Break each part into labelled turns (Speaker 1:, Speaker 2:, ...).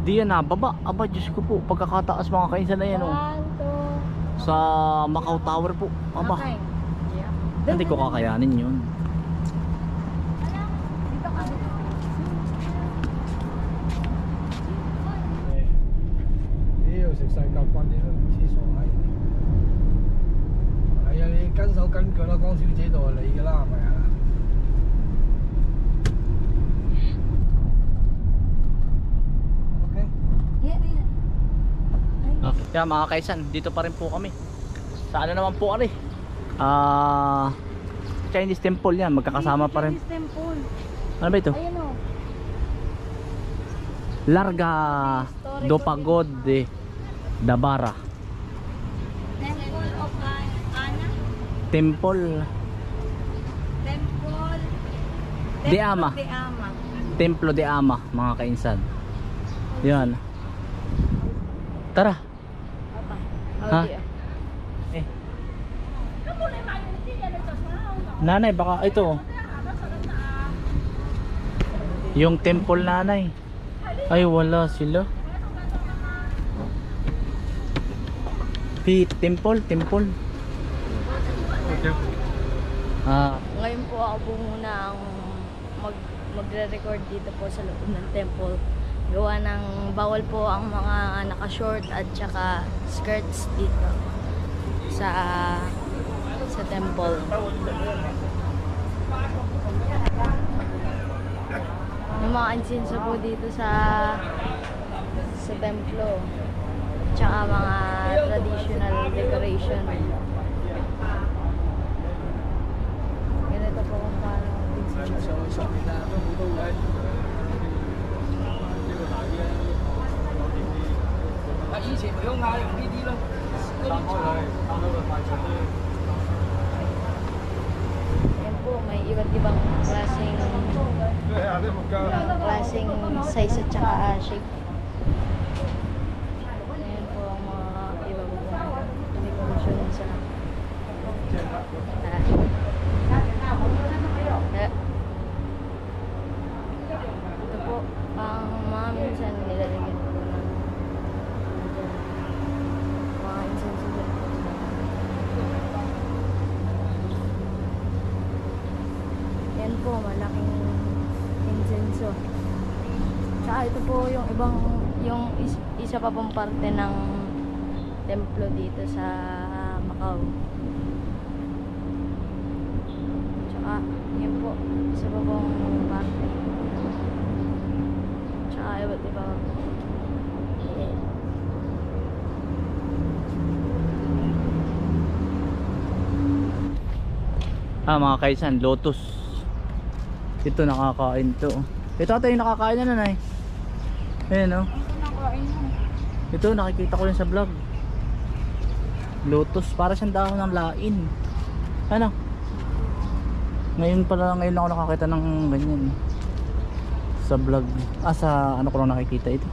Speaker 1: Di yan baba. Aba, Diyos ko po. Pagkakataas mga kainsan na yan oh.
Speaker 2: 1, 2.
Speaker 1: Sa Macau Tower po. Aba.
Speaker 2: Okay. Yeah.
Speaker 1: Hindi ko kakayanin yun.
Speaker 2: Dito ka.
Speaker 3: 你要食世界軍你都唔知傻閪。係啊，你跟手跟腳啦，江小姐度係你㗎啦，係咪啊？Okay。
Speaker 2: Yeah, yeah.
Speaker 1: Kaya mga kaisan, dito pa rin po kami. Sa ano naman po ari? Chinese temple yan, magkakasama pa rin.
Speaker 2: Chinese temple.
Speaker 1: Ano ba ito?
Speaker 2: Ayun o.
Speaker 1: Larga do Pagode Dabara.
Speaker 2: Temple of Ana.
Speaker 1: Temple
Speaker 2: Temple.
Speaker 1: De Ama.
Speaker 2: De Ama.
Speaker 1: Templo de Ama mga kainsan. Yan. Tara. Ha? Eh. Nanay, baka ito. Yung temple nanay. Ay, wala sila. Temple.
Speaker 2: Ngayon po ako po muna ang magre-record dito po sa loob ng temple. Gawa ng bawal po ang mga naka-short at saka skirts dito sa temple. Yung mga insenso po dito sa templo. Tsaka mga traditional decoration. Ganito po kung paano insenso. Yan po, may iba't ibang klaseng size at saka shape. Ayan po ang mga iba't ibang decoration sa ito po ang mga minsan nilalagyan po ng mga insenso dyan po sa yan po, malaking insenso. Tsaka ito po yung isa pa pong parte ng templo dito sa Macau. Tsaka yan po, isa pa pong parte. Tsaka iba't iba.
Speaker 1: Mga kaisan, lotus. Ito nakakain to. Ito ata yung nakakain na nanay. Ayan o. Ito nakikita ko yun sa vlog. Lotus, para siyang dahon ng lain. Ano? Ngayon ako nakakita ng ganyan. Sa vlog. Sa ano ko lang nakikita ito.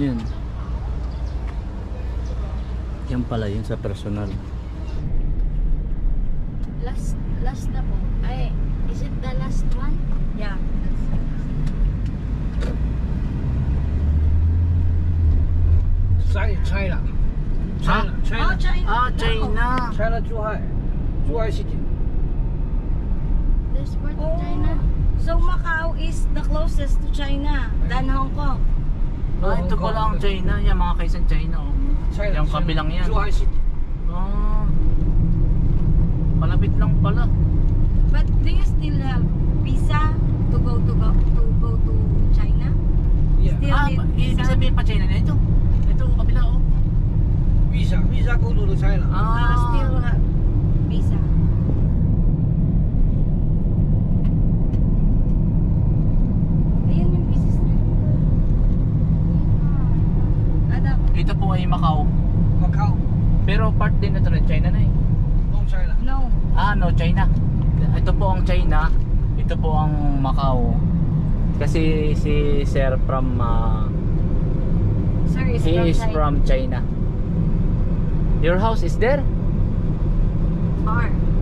Speaker 1: Yun. Yan pala yun sa personal.
Speaker 2: Last na po. Ay, is it the last one? Yeah.
Speaker 3: China.
Speaker 1: China.
Speaker 3: Zhuhai City.
Speaker 2: This part of China. So Macau is the closest to China than Hong Kong.
Speaker 1: Ito pala ang China. Yan mga kaisan China oh. Yung kabilang yan.
Speaker 3: Zhuhai City.
Speaker 1: Malapit lang pala.
Speaker 2: But do you still have visa to go to China?
Speaker 3: Yeah.
Speaker 2: Still need
Speaker 1: Ibig
Speaker 2: visa?
Speaker 1: sabihin pa China na ito. Ito kabila oh.
Speaker 3: Visa go to China.
Speaker 2: Still have visa. Ayun yung visa street.
Speaker 1: Ito po ay Macau.
Speaker 3: Macau.
Speaker 1: Pero part din na ito rin China na eh.
Speaker 3: No China.
Speaker 2: No.
Speaker 1: No, China. Ito po ang China. Ito po ang Macau. Kasi si Sir from
Speaker 2: Sir is
Speaker 1: he is from China. Your house is there?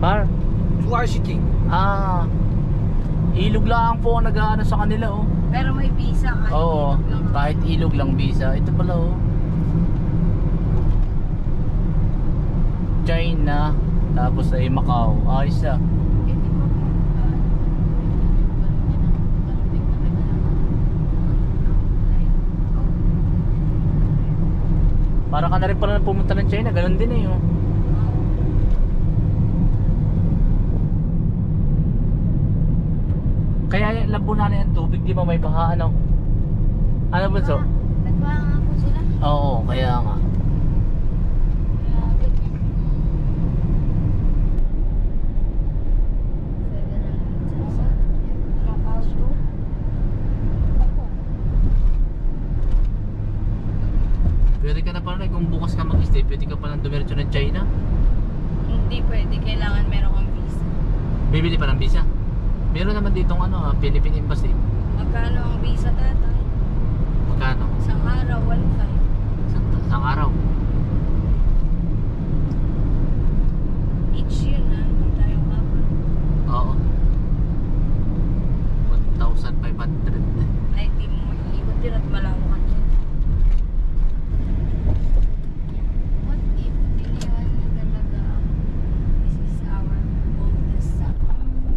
Speaker 2: Far.
Speaker 3: Zhuhai City.
Speaker 1: Ilog lang po ang nag-aano sa kanila oh.
Speaker 2: Pero may visa kahit
Speaker 1: Oo,
Speaker 2: ilog lang.
Speaker 1: kahit ilog lang visa. Ito pala oh. China, tapos ay Macau. Ayos ah. Para ka na rin pala pumunta ng China, ganun din eh oh. Kaya labo na yung tubig, di ba may baha ano? Ano ba so?
Speaker 2: Nagbaha nga po sila.
Speaker 1: Oo, kaya nga. Pwede ka na pala kung bukas ka mag-stay, pwede ka palang dumiretso ng China.
Speaker 2: Hindi pwede, kailangan meron kang visa.
Speaker 1: Bibili pa ng visa. Meron naman ditong ano, Philippine Embassy.
Speaker 2: Magkano ang visa tatay?
Speaker 1: Magkano?
Speaker 2: Isang araw, 1.5.
Speaker 1: Isang araw.
Speaker 2: Each yun na, hindi tayo kapal.
Speaker 1: Oo. 1,500.
Speaker 2: Ay, hindi mo mag-iikot din at malawakan siya. What if iniwan na talaga this is our bonus?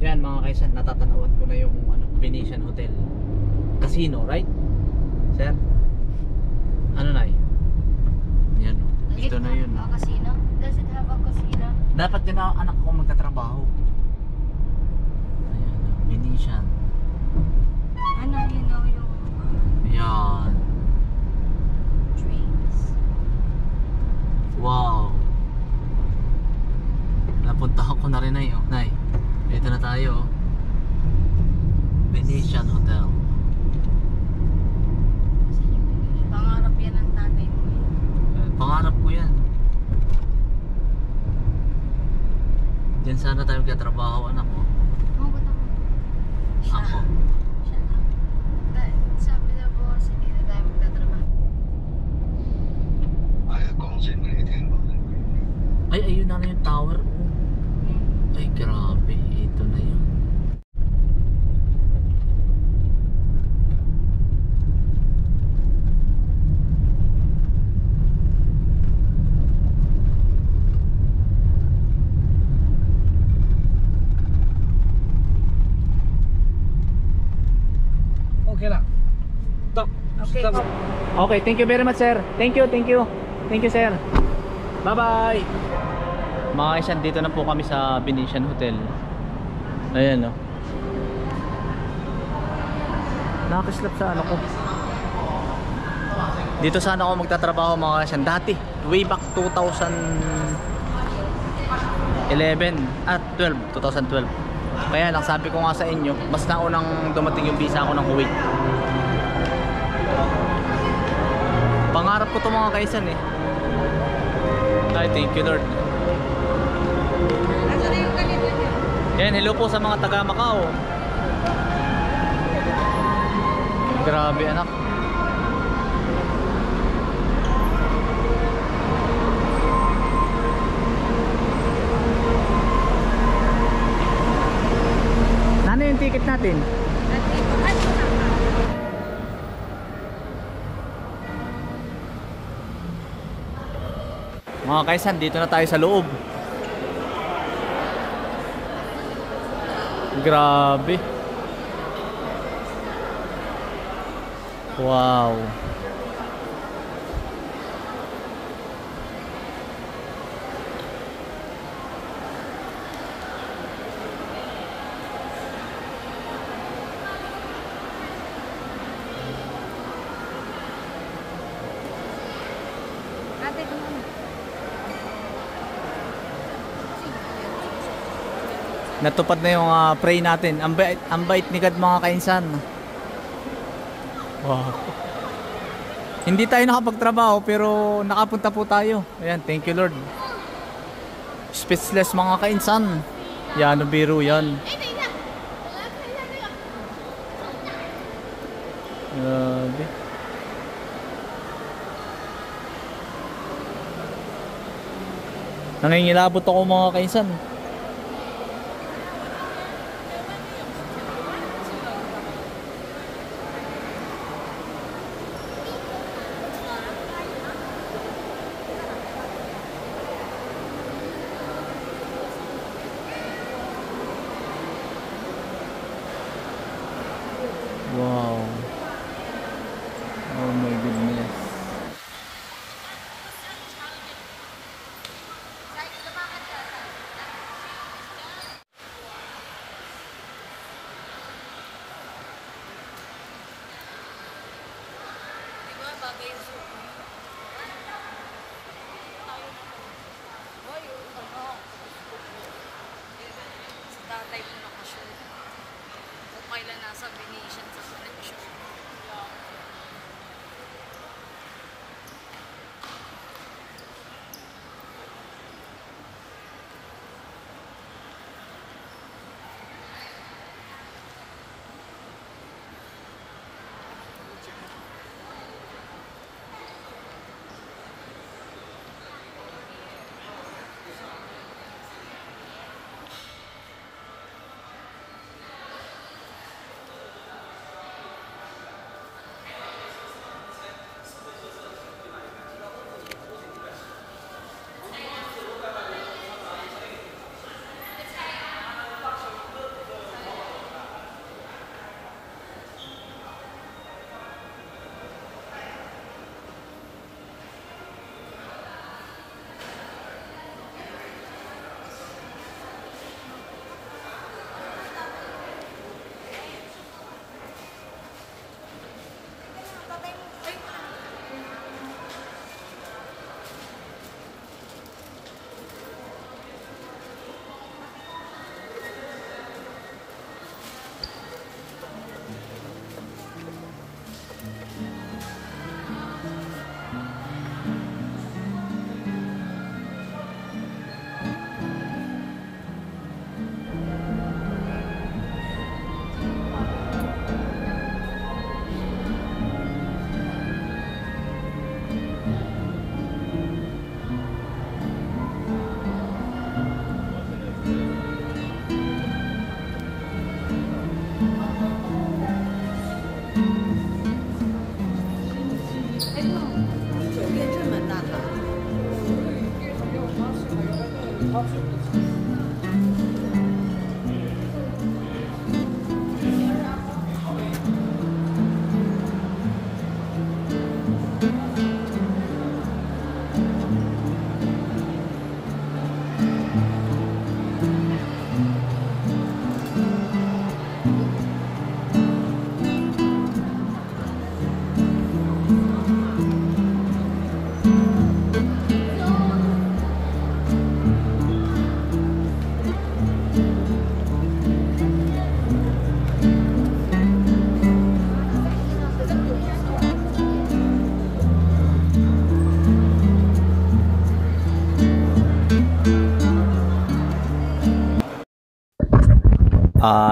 Speaker 1: Yan mga kaisan, natatanawan ko na yung ano, Venetian Hotel. Casino, right? Sir? Ano na eh? Yan o. Ito na yun.
Speaker 2: Casino? Does it have a casino?
Speaker 1: Dapat din na anak ko magtatrabaho. Ayan, Venetian.
Speaker 2: Ano, you know yung
Speaker 1: Yan.
Speaker 2: drinks?
Speaker 1: Wow. Napuntahan ko na rin na yun. Nay, dito na tayo. Venetian Hotel.
Speaker 2: Pangarap yan ng tatay mo.
Speaker 1: Pangarap ko yan. Diyan sana tayo magkatrabaho, anak ko.
Speaker 2: Oh, ba't ako?
Speaker 1: Ako.
Speaker 2: Siya lang. Sabi na po kasi dito tayo magtatrabaho.
Speaker 1: Ay, ayun na yung tower. Ay, grabe. Ito na yun.
Speaker 3: Okay lang. Stop.
Speaker 2: Okay.
Speaker 3: Stop.
Speaker 1: Okay, thank you very much, sir. Thank you, thank you. Thank you, sir. Bye-bye. Mga kaisan, dito na po kami sa Venetian Hotel. Ayan, no. Nakakislap sa ano ko. Dito sana ako magtatrabaho mga kaisan. Dati, way back 2011 at 2012. Kaya lang, sabi ko nga sa inyo, mas naunang dumating yung visa ako ng Kuwait. Pangarap ko to mga kaisan eh. Ay, thank you Lord.
Speaker 2: Nasaan na yung ganito niya?
Speaker 1: Yan, hello po sa mga taga Macau. Grabe anak. Ano yung ticket natin? Mga kaisan, dito na tayo sa loob. Grabe. Wow.
Speaker 2: Ate, kumano?
Speaker 1: Natupad na yung pray natin. Ang bait ni God mga kainsan. Wow. Hindi tayo nakapagtrabaho pero nakapunta po tayo. Ayan, thank you Lord. Speechless mga kainsan. Yan, no biro yan. Grabe. Nangingilabot ako mga kainsan.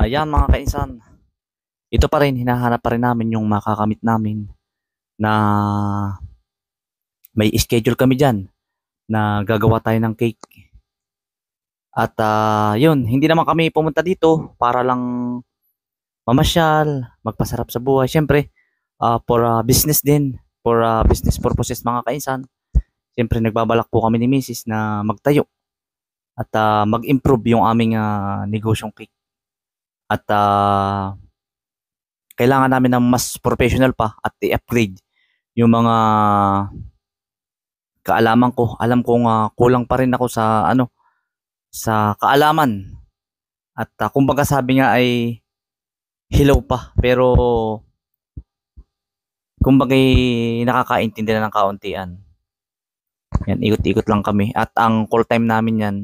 Speaker 1: Yan mga kainsan. Ito pa rin, hinahanap pa rin namin yung makakamit namin na may schedule kami dyan na gagawa tayo ng cake. At yun, hindi naman kami pumunta dito para lang mamasyal, magpasarap sa buhay. Siyempre, for business din, for business purposes mga kainsan. Siyempre, nagbabalak po kami ni Mrs. na magtayo at mag-improve yung aming negosyong cake. At kailangan namin ng mas professional pa at i-upgrade yung mga kaalaman ko. Alam kong kulang pa rin ako sa sa kaalaman. At kumbaga sabi nga ay hilaw pa, pero kumbaga nakakaintindi na ng kauntian. Yan, ikot-ikot lang kami. At ang call time namin yan,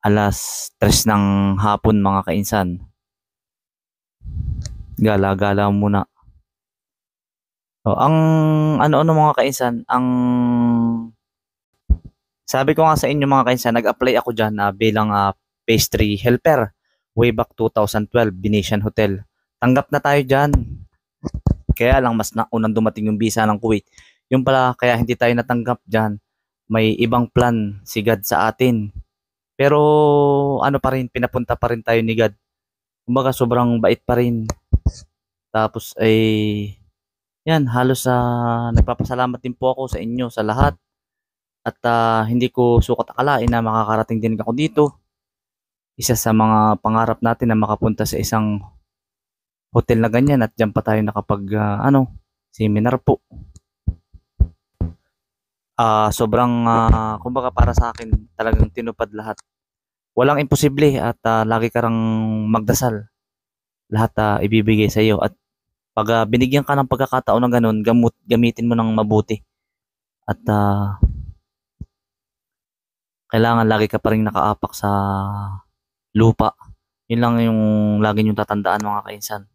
Speaker 1: alas 3 ng hapon mga kainsan. Gala-gala muna. So, ang mga kainsan, ang sabi ko nga sa inyo mga kainsan, nag-apply ako dyan bilang pastry helper way back 2012, Venetian Hotel. Tanggap na tayo dyan. Kaya lang mas unang dumating yung visa ng Kuwait. Yung pala, kaya hindi tayo natanggap dyan. May ibang plan si God sa atin. Pero pa rin, pinapunta pa rin tayo ni God. Kumbaga sobrang bait pa rin. Tapos ay yan, halos nagpapasalamat din po ako sa inyo sa lahat. At hindi ko sukat akalain na makakarating din ako dito. Isa sa mga pangarap natin na makapunta sa isang hotel na ganyan at diyan pa tayo nakapag seminar po. Sobrang kumbaga para sa akin talagang tinupad lahat. Walang imposible at lagi karang magdasal. Lahat ibibigay sa iyo at pag binigyan ka ng pagkakataon ng ganun, gamitin mo ng mabuti. At kailangan lagi ka pa rin nakaapak sa lupa. Yun lang yung lagi niyong tatandaan mga kainsan.